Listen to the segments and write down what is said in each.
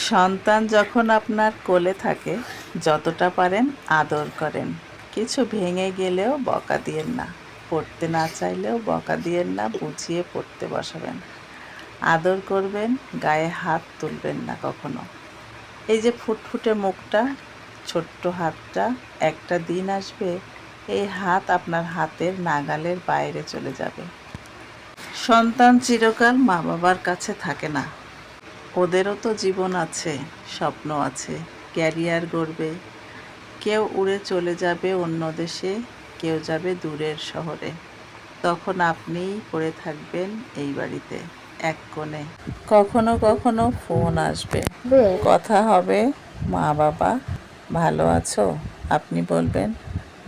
সন্তান যখন আপনার কোলে থাকে যতটা পারেন আদর করেন। কিছু ভেঙে গেলেও বকা দিয়েন না, পড়তে না চাইলেও বকা দিয়েন না, বুঝিয়ে পড়তে বসাবেন। আদর করবেন, গায়ে হাত তুলবেন না কখনো। এই যে ফুটফুটে মুখটা, ছোট্ট হাতটা, একটা দিন আসবে এই হাত আপনার হাতের নাগালের বাইরে চলে যাবে। সন্তান চিরকাল মা বাবার কাছে থাকে না, ওদেরও তো জীবন আছে, স্বপ্ন আছে, ক্যারিয়ার গড়বে। কেউ উড়ে চলে যাবে অন্য দেশে, কেউ যাবে দূরের শহরে। তখন আপনিই পড়ে থাকবেন এই বাড়িতে এক কোণে। কখনো কখনো ফোন আসবে, কথা হবে, মা বাবা ভালো আছো? আপনি বলবেন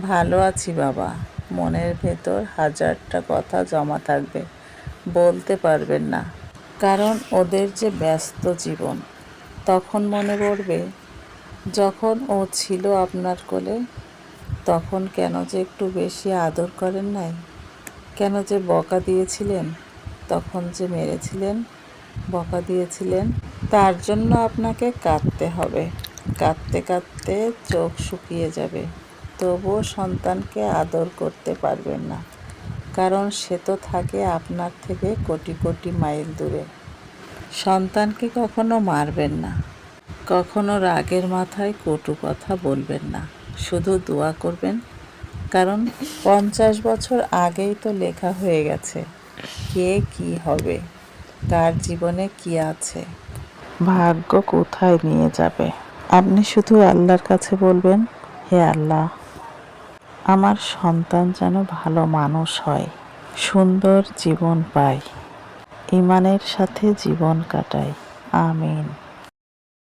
ভালো আছি বাবা। মনের ভেতর হাজারটা কথা জমা থাকবে, বলতে পারবেন না, কারণ ওদের যে ব্যস্ত জীবন। তখন মনে পড়বে যখন ও ছিল আপনার কোলে, তখন কেন যে একটু বেশি আদর করেন নাই, কেন যে বকা দিয়েছিলেন, তখন যে মেরেছিলেন, বকা দিয়েছিলেন। তার জন্য আপনাকে কাঁদতে হবে, কাঁদতে কাঁদতে চোখ শুকিয়ে যাবে, তবুও সন্তানকে আদর করতে পারবেন না, কারণ সে তো থাকে আপনার থেকে কোটি কোটি মাইল দূরে। সন্তানকে কখনো মারবেন না, কখনো রাগের মাথায় কটু কথা বলবেন না, শুধু দোয়া করবেন, কারণ 50 বছর আগেই তো লেখা হয়ে গেছে কে কি হবে, কার জীবনে কি আছে, ভাগ্য কোথায় নিয়ে যাবে। আপনি শুধু আল্লাহর কাছে বলবেন, হে আল্লাহ, আমার সন্তান যেন ভালো মানুষ হয়, সুন্দর জীবন পায়, ঈমানের সাথে জীবন কাটায়। আমিন।